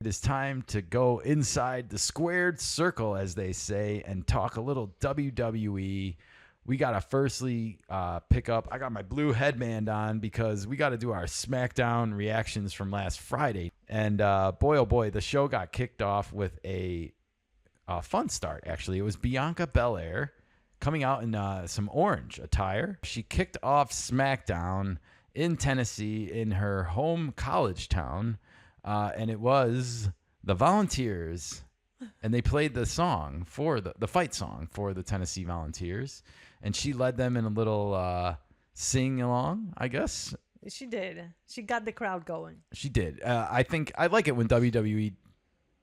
It is time to go inside the squared circle, as they say, and talk a little WWE. We got to firstly pick up. I got my blue headband on because we got to do our SmackDown reactions from last Friday. And boy, oh boy, the show got kicked off with a fun start, actually. It was Bianca Belair coming out in some orange attire. She kicked off SmackDown in Tennessee in her home college town. And it was the Volunteers, and they played the song for the fight song for the Tennessee Volunteers, and she led them in a little sing along, I guess. She did. She got the crowd going. She did. I think I like it when WWE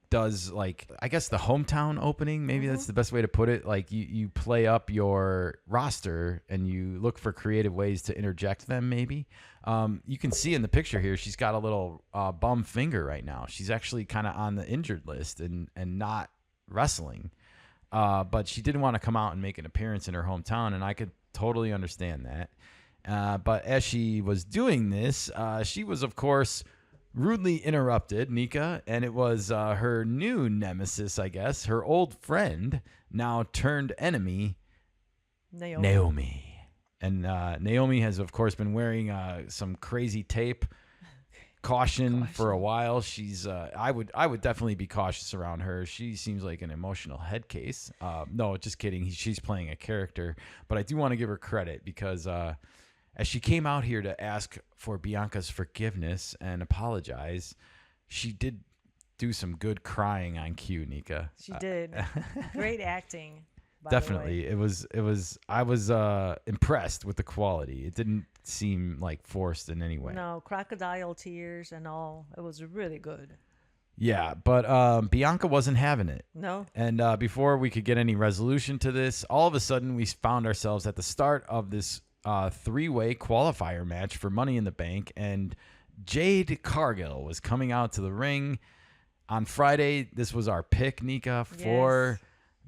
does, like, I guess the hometown opening. Maybe that's the best way to put it. Like you play up your roster and you look for creative ways to interject them. Maybe you can see in the picture here, she's got a little bum finger right now. She's actually kind of on the injured list and not wrestling. But she didn't want to come out and make an appearance in her hometown, and I could totally understand that. But as she was doing this, she was, of course, rudely interrupted, Nika, and it was her new nemesis, I guess, her old friend, now turned enemy, Naomi. And Naomi has, of course, been wearing some crazy tape. Caution for a while. She's I would definitely be cautious around her. She seems like an emotional head case. No, just kidding. She's playing a character, but I do want to give her credit because as she came out here to ask for Bianca's forgiveness and apologize, she did do some good crying on cue, Nika. She did. Great acting. Definitely. It was I was impressed with the quality. It didn't seem like forced in any way. No, crocodile tears and all. It was really good. Yeah, but Bianca wasn't having it. No. And before we could get any resolution to this, all of a sudden we found ourselves at the start of this three-way qualifier match for Money in the Bank, and Jade Cargill was coming out to the ring on Friday. This was our pick, Nika, for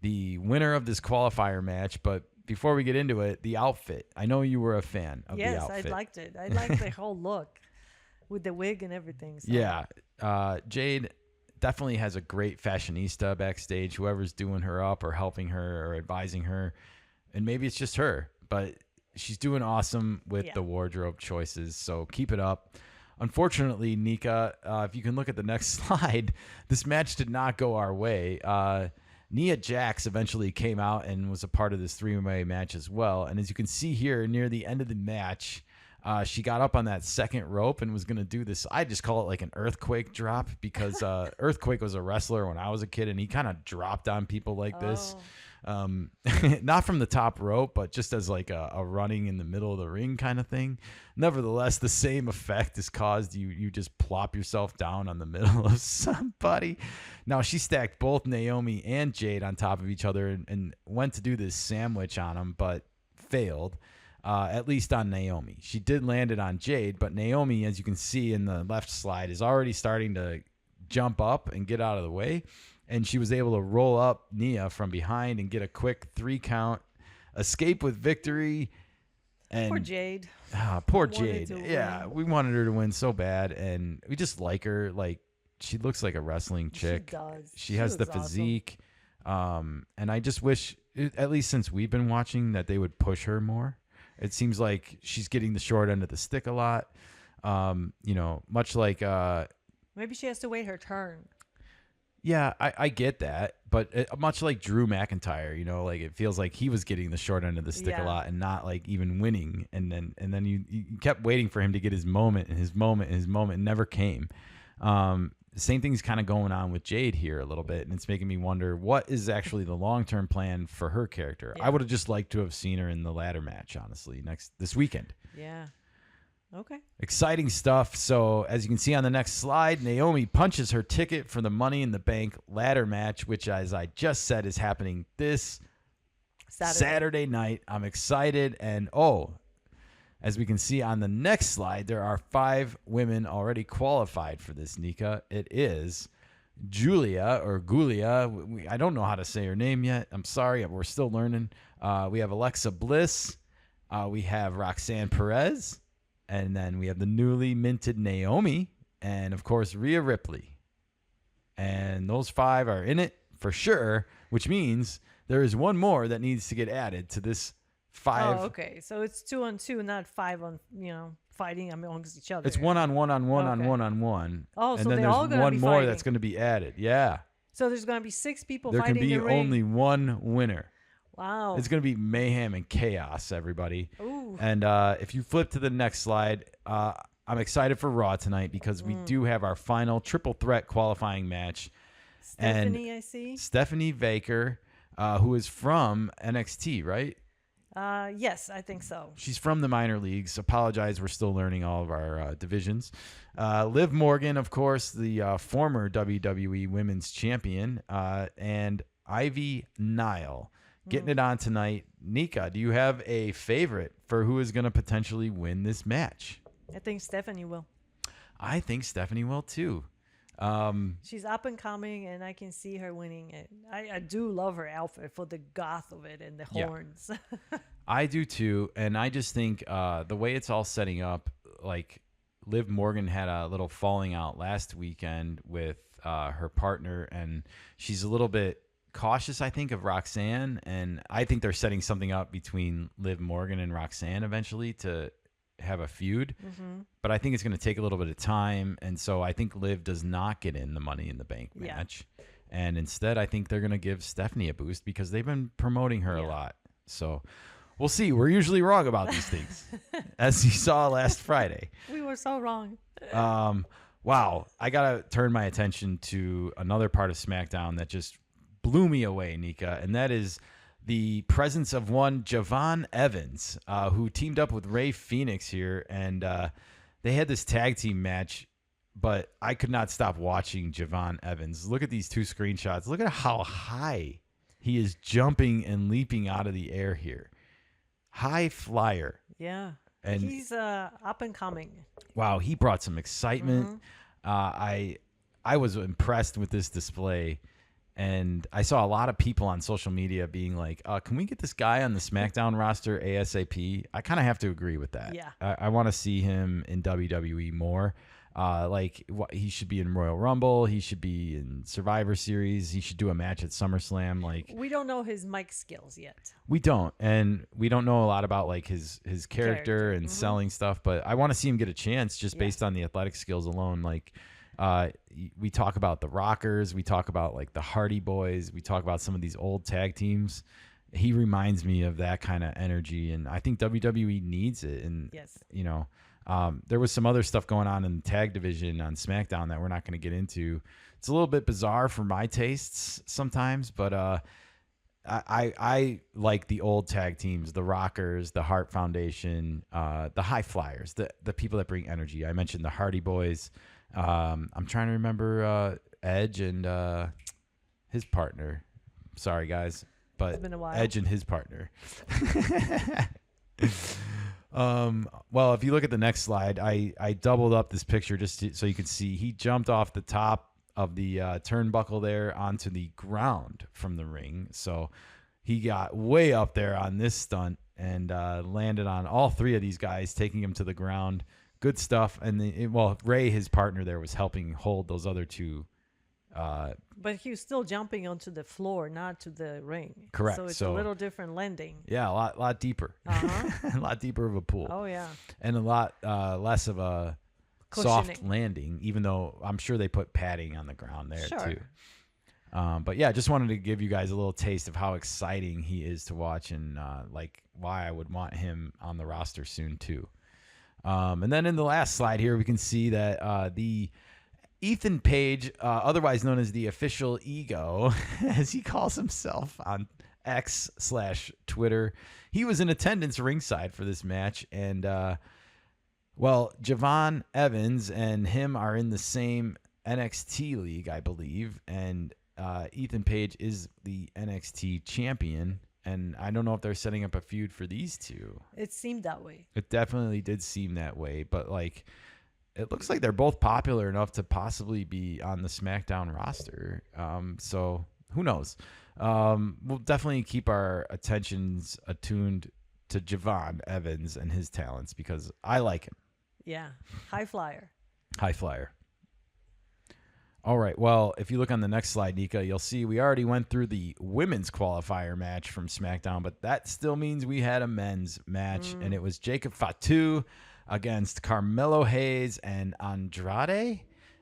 the winner of this qualifier match. But before we get into it, the outfit. I know you were a fan of the outfit. Yes, I liked it. I liked the whole look with the wig and everything. So. Yeah, Jade definitely has a great fashionista backstage, whoever's doing her up or helping her or advising her. And maybe it's just her, but she's doing awesome with the wardrobe choices, so keep it up. Unfortunately, Nika, if you can look at the next slide, this match did not go our way. Nia Jax eventually came out and was a part of this three-way match as well. And as you can see here, near the end of the match, she got up on that second rope and was going to do this. I just call it like an earthquake drop because Earthquake was a wrestler when I was a kid, and he kind of dropped on people like this. Not from the top rope, but just as like a running in the middle of the ring kind of thing. Nevertheless, the same effect is caused. You just plop yourself down on the middle of somebody. Now, she stacked both Naomi and Jade on top of each other and went to do this sandwich on them, but failed, at least on Naomi. She did land it on Jade, but Naomi, as you can see in the left slide, is already starting to jump up and get out of the way. And she was able to roll up Nia from behind and get a quick 3 count, escape with victory. And poor Jade. Poor Jade. Yeah, we wanted her to win so bad, and we just like her. Like, she looks like a wrestling chick. She does. She has the physique. Awesome. And I just wish, at least since we've been watching, that they would push her more. It seems like she's getting the short end of the stick a lot. Much like maybe she has to wait her turn. Yeah, I get that, but much like Drew McIntyre, like it feels like he was getting the short end of the stick a lot and not like even winning, and then you kept waiting for him to get his moment, and his moment never came. The same thing's kind of going on with Jade here a little bit, and it's making me wonder what is actually the long-term plan for her character. I would have just liked to have seen her in the ladder match, honestly, this weekend. Yeah. Okay. Exciting stuff. So as you can see on the next slide, Naomi punches her ticket for the Money in the Bank ladder match, which, as I just said, is happening this Saturday night. I'm excited. And as we can see on the next slide, there are 5 women already qualified for this, Nika. It is Julia or Gulia. I don't know how to say her name yet. I'm sorry. We're still learning. We have Alexa Bliss. We have Roxanne Perez. And then we have the newly minted Naomi and, of course, Rhea Ripley. and those 5 are in it for sure, which means there is one more that needs to get added to this 5. Oh, okay. So it's 2-on-2, not 5 on, fighting amongst each other. It's 1-on-1 on 1 Okay. on 1 on 1. Oh, and so then they're there's all gonna one be more fighting. that's going to be added. Yeah. So there's going to be 6 people There fighting can be in the ring. only one winner. Wow. It's going to be mayhem and chaos, everybody. Ooh. And if you flip to the next slide, I'm excited for Raw tonight because we do have our final triple threat qualifying match. Stephanie, and I see. Stephanie Baker, who is from NXT, right? Yes, I think so. She's from the minor leagues. Apologize, we're still learning all of our divisions. Liv Morgan, of course, the former WWE Women's Champion, and Ivy Nile. Getting it on tonight. Nika, do you have a favorite for who is going to potentially win this match? I think Stephanie will. I think Stephanie will too. She's up and coming, and I can see her winning it. I do love her outfit for the goth of it and the horns. I do too, and I just think the way it's all setting up, like Liv Morgan had a little falling out last weekend with her partner, and she's a little bit cautious, I think, of Roxanne, and I think they're setting something up between Liv Morgan and Roxanne eventually to have a feud. But I think it's going to take a little bit of time, and so I think Liv does not get in the Money in the Bank match, and instead I think they're going to give Stephanie a boost because they've been promoting her a lot. So we'll see. We're usually wrong about these things, as you saw last Friday. We were so wrong. Wow, I got to turn my attention to another part of SmackDown that just blew me away, Nika, and that is the presence of one JeVon Evans, who teamed up with Rey Fenix here, and they had this tag team match, but I could not stop watching JeVon Evans. Look at these 2 screenshots. Look at how high he is jumping and leaping out of the air here. High flyer. Yeah. And he's up and coming. Wow, he brought some excitement. I was impressed with this display. And I saw a lot of people on social media being like, can we get this guy on the SmackDown roster ASAP? I kind of have to agree with that. Yeah. I want to see him in WWE more. He should be in Royal Rumble. He should be in Survivor Series. He should do a match at SummerSlam. Like, we don't know his mic skills yet. We don't. And we don't know a lot about like his character and selling stuff. But I want to see him get a chance just based on the athletic skills alone. Like, we talk about the Rockers, we talk about like the Hardy Boys, we talk about some of these old tag teams. He reminds me of that kind of energy, and I think WWE needs it. And there was some other stuff going on in the tag division on SmackDown that we're not going to get into. It's a little bit bizarre for my tastes sometimes, but I like the old tag teams, the Rockers, the Hart Foundation, the High Flyers, the people that bring energy. I mentioned the Hardy Boys. I'm trying to remember Edge and his partner. Sorry, guys, but it's been a while. Edge and his partner. Well, if you look at the next slide, I doubled up this picture just so you can see he jumped off the top of the turnbuckle there onto the ground from the ring. So he got way up there on this stunt and landed on all 3 of these guys, taking him to the ground. Good stuff. And Ray, his partner there, was helping hold those other 2. But he was still jumping onto the floor, not to the ring. Correct. So it's a little different landing. Yeah, a lot deeper. A lot deeper of a pool. Oh, yeah. And a lot less of a soft landing, even though I'm sure they put padding on the ground there too. But yeah, just wanted to give you guys a little taste of how exciting he is to watch, and like why I would want him on the roster soon too. And then in the last slide here, we can see that the Ethan Page, otherwise known as the Official Ego, as he calls himself on X/Twitter, he was in attendance ringside for this match. And, JeVon Evans and him are in the same NXT league, I believe. And Ethan Page is the NXT champion. And I don't know if they're setting up a feud for these 2. It seemed that way. It definitely did seem that way. But, like, it looks like they're both popular enough to possibly be on the SmackDown roster. So who knows? We'll definitely keep our attentions attuned to JeVon Evans and his talents because I like him. Yeah. High flyer. High flyer. All right. Well, if you look on the next slide, Nika, you'll see we already went through the women's qualifier match from SmackDown, but that still means we had a men's match, and it was Jacob Fatu against Carmelo Hayes and Andrade.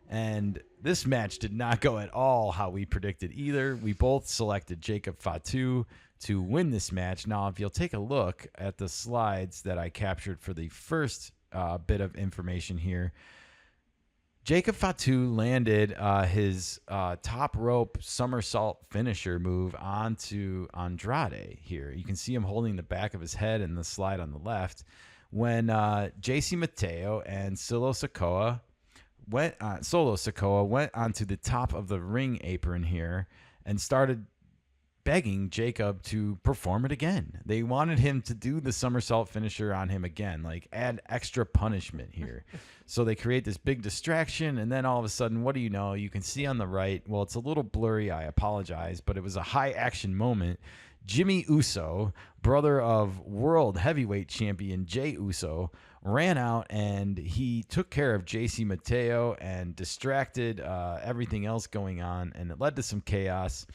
And this match did not go at all how we predicted either. We both selected Jacob Fatu to win this match. Now, if you'll take a look at the slides that I captured for the first bit of information here, Jacob Fatu landed his top rope somersault finisher move onto Andrade here. You can see him holding the back of his head in the slide on the left when JC Mateo and Solo Sikoa went onto the top of the ring apron here and started begging Jacob to perform it again. They wanted him to do the somersault finisher on him again, like add extra punishment here. So they create this big distraction, and then all of a sudden, what do you know? You can see on the right, well, it's a little blurry, I apologize, but it was a high action moment. Jimmy Uso, brother of world heavyweight champion Jey Uso, ran out and he took care of JC Mateo and distracted everything else going on, and it led to some chaos.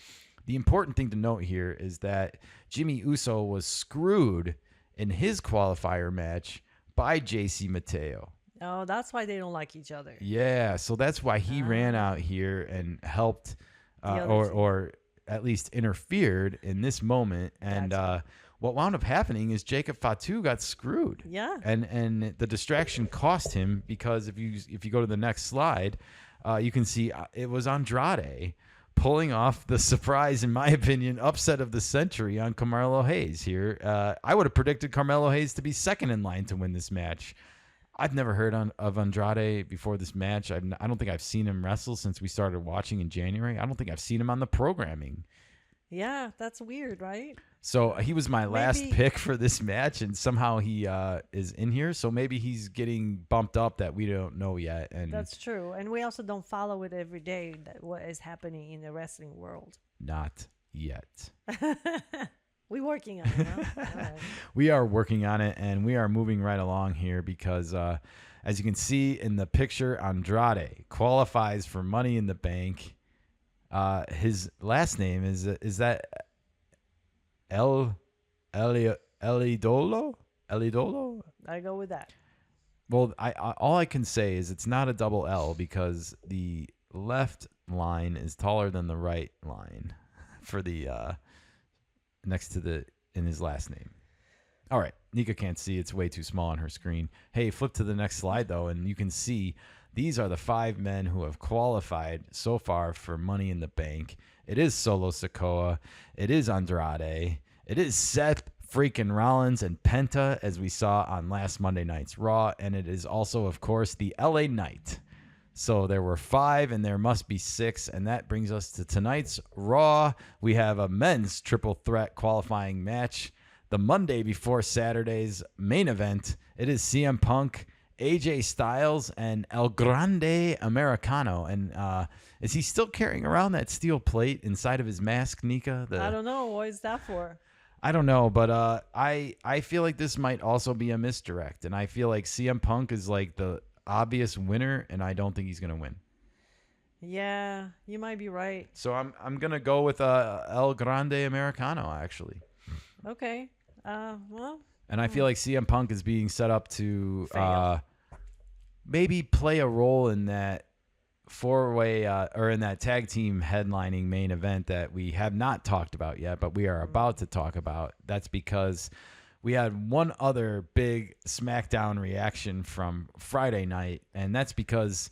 The important thing to note here is that Jimmy Uso was screwed in his qualifier match by JC Mateo. Oh, that's why they don't like each other. Yeah, so that's why he ran out here and helped or at least interfered in this moment. And what wound up happening is Jacob Fatu got screwed. Yeah. And the distraction cost him, because if you go to the next slide, you can see it was Andrade pulling off the surprise, in my opinion, upset of the century on Carmelo Hayes here. I would have predicted Carmelo Hayes to be second in line to win this match. I've never heard of Andrade before this match. I don't think I've seen him wrestle since we started watching in January. I don't think I've seen him on the programming. Yeah, that's weird, right? So he was my last pick for this match, and somehow he is in here. So maybe he's getting bumped up that we don't know yet. And that's true. And we also don't follow it every day, what is happening in the wrestling world. Not yet. We're working on it, huh? All right. We are working on it, and we are moving right along here because, as you can see in the picture, Andrade qualifies for Money in the Bank. His last name is that Elidolo? I go with that. Well, all I can say is it's not a double L because the left line is taller than the right line for the next to in his last name. All right, Nika can't see; it's way too small on her screen. Hey, flip to the next slide though, and you can see these are the 5 men who have qualified so far for Money in the Bank. It is Solo Sikoa. It is Andrade. It is Seth freaking Rollins and Penta, as we saw on last Monday night's Raw. And it is also, of course, the LA Knight. So there were 5 and there must be 6. And that brings us to tonight's Raw. We have a men's triple threat qualifying match. The Monday before Saturday's main event. It is CM Punk, AJ Styles, and El Grande Americano. And is he still carrying around that steel plate inside of his mask, Nika? I don't know. What is that for? I don't know, but I feel like this might also be a misdirect. And I feel like CM Punk is like the obvious winner, and I don't think he's going to win. Yeah, you might be right. So I'm going to go with El Grande Americano, actually. Okay. Well. And I feel like CM Punk is being set up to maybe play a role in that 4-way or in that tag team headlining main event that we have not talked about yet, but we are about to talk about. That's because we had one other big SmackDown reaction from Friday night, and that's because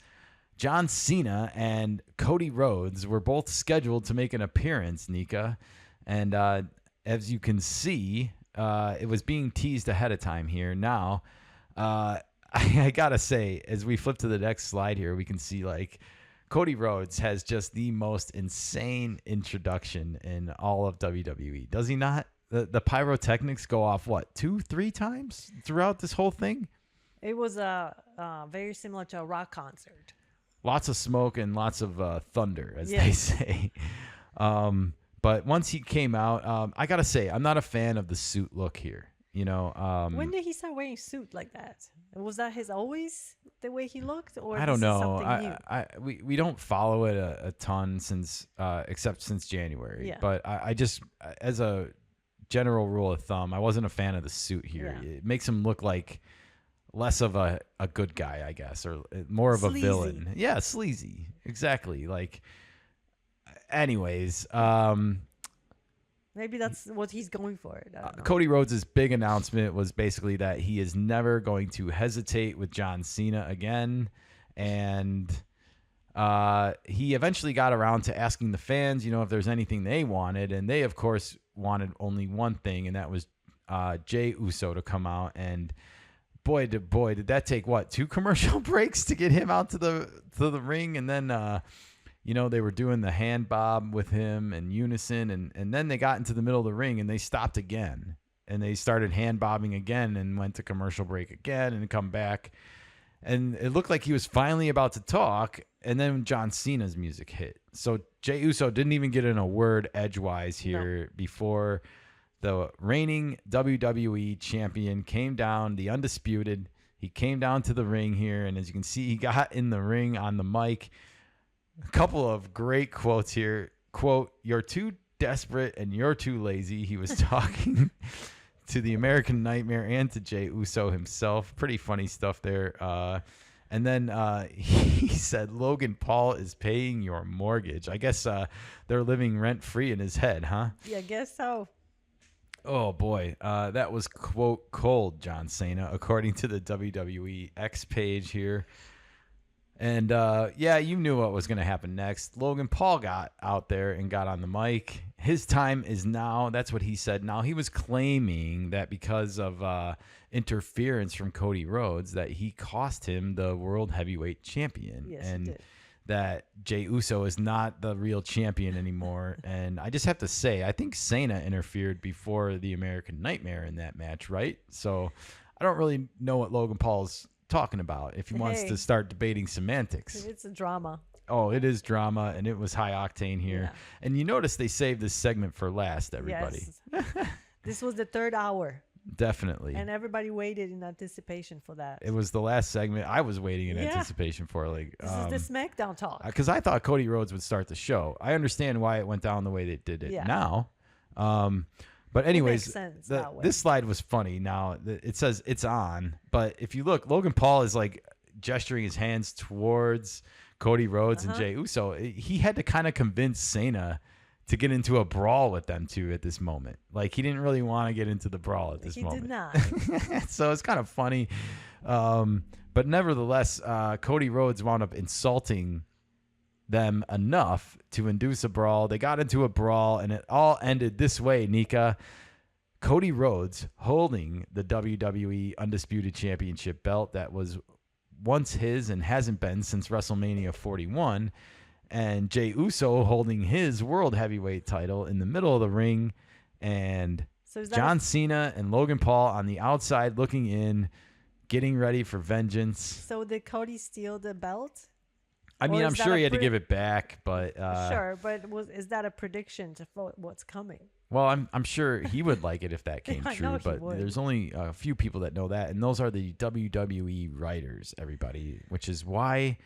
John Cena and Cody Rhodes were both scheduled to make an appearance, Nika. And as you can see, it was being teased ahead of time here. Now, I gotta say, as we flip to the next slide here, we can see like Cody Rhodes has just the most insane introduction in all of WWE. Does he not? The pyrotechnics go off, what, 2-3 times throughout this whole thing? It was very similar to a rock concert. Lots of smoke and lots of thunder, as they say. But once he came out, I got to say, I'm not a fan of the suit look here. When did he start wearing suit like that? Was that his always the way he looked, or I don't know. something new? We don't follow it a ton since except since January. Yeah. But I just, as a general rule of thumb, I wasn't a fan of the suit here. Yeah. It makes him look like less of a good guy, I guess, or more of Sleazy. a villain. Yeah, sleazy. Exactly. Like, anyways, Maybe that's what he's going for. I don't know. Cody Rhodes' big announcement was basically that he is never going to hesitate with John Cena again. And he eventually got around to asking the fans, if there's anything they wanted. And they, of course, wanted only one thing, and that was Jey Uso to come out. And boy, did that take, 2 commercial breaks to get him out to the ring. And then they were doing the hand bob with him in unison, and then they got into the middle of the ring and they stopped again, and they started hand bobbing again and went to commercial break again and come back. And it looked like he was finally about to talk, and then John Cena's music hit. So Jey Uso didn't even get in a word edgewise here before the reigning WWE champion came down, the undisputed. He came down to the ring here, and as you can see, he got in the ring on the mic. A couple of great quotes here. Quote, "You're too desperate and you're too lazy." He was talking to the American Nightmare and to Jey Uso himself. Pretty funny stuff there. And then he said, "Logan Paul is paying your mortgage." I guess they're living rent-free in his head, huh? Yeah, I guess so. Oh, boy. That was, quote, cold, John Cena, according to the WWE X page here. And, you knew what was going to happen next. Logan Paul got out there and got on the mic. His time is now. That's what he said. Now, he was claiming that because of interference from Cody Rhodes that he cost him the World Heavyweight Champion. Yes, and he did. That Jey Uso is not the real champion anymore. And I just have to say, I think Cena interfered before the American Nightmare in that match, right? So I don't really know what Logan Paul's talking about if he wants to start debating semantics. It's a drama. Oh, it is drama, and it was high octane here. Yeah. And you notice they saved this segment for last, everybody. Yes. This was the 3rd hour. Definitely. And everybody waited in anticipation for that. It was the last segment I was waiting in anticipation for. Like, this is the SmackDown talk. Because I thought Cody Rhodes would start the show. I understand why it went down the way they did it now. But anyways, this slide was funny. Now, it says it's on. But if you look, Logan Paul is like gesturing his hands towards Cody Rhodes and Jey Uso. He had to kind of convince Cena to get into a brawl with them two at this moment. Like, he didn't really want to get into the brawl at this moment. He did not. So it's kind of funny. But nevertheless, Cody Rhodes wound up insulting them enough to induce a brawl. They got into a brawl, and it all ended this way, Nika. Cody Rhodes holding the WWE Undisputed Championship belt that was once his and hasn't been since WrestleMania 41, and Jey Uso holding his World Heavyweight title in the middle of the ring, and John Cena and Logan Paul on the outside looking in, getting ready for vengeance. So did Cody steal the belt? I mean, I'm sure he had to give it back, but sure. But is that a prediction to what's coming? Well, I'm sure he would like it if that came true, but would. There's only a few people that know that, and those are the WWE writers, everybody, which is why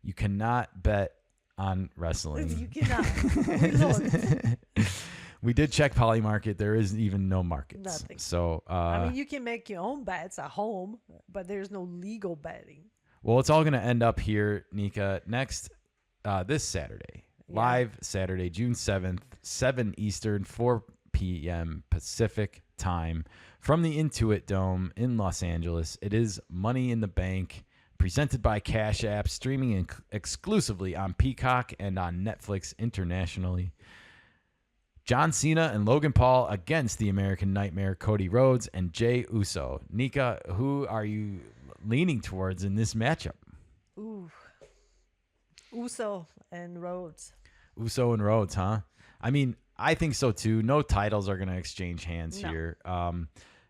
you cannot bet on wrestling. You cannot. We looked. We did check Polymarket. There is even no markets. Nothing. So I mean, you can make your own bets at home, but there's no legal betting. Well, it's all going to end up here, Nika, next this Saturday. Live Saturday, June 7th, 7 Eastern, 4 p.m. Pacific time from the Intuit Dome in Los Angeles. It is Money in the Bank, presented by Cash App, streaming exclusively on Peacock and on Netflix internationally. John Cena and Logan Paul against the American Nightmare, Cody Rhodes, and Jey Uso. Nika, who are you leaning towards in this matchup? Ooh. Uso and Rhodes. Uso and Rhodes, huh? I mean, I think so too. No titles are going to exchange hands here.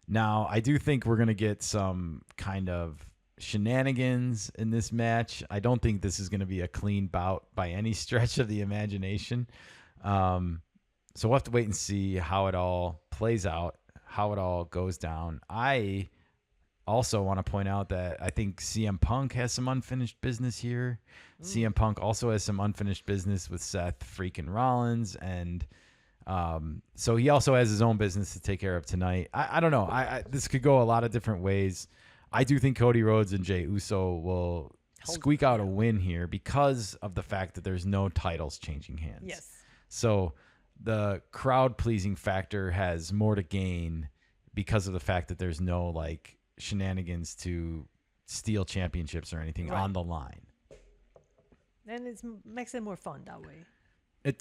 Now, I do think we're going to get some kind of shenanigans in this match. I don't think this is going to be a clean bout by any stretch of the imagination. So we'll have to wait and see how it all plays out, how it all goes down. I also want to point out that I think CM Punk has some unfinished business here. CM Punk also has some unfinished business with Seth freaking Rollins. And so he also has his own business to take care of tonight. I don't know. This could go a lot of different ways. I do think Cody Rhodes and Jey Uso will squeak out a win here because of the fact that there's no titles changing hands. Yes. So the crowd pleasing factor has more to gain because of the fact that there's no like shenanigans to steal championships or anything on the line. And it makes it more fun that way.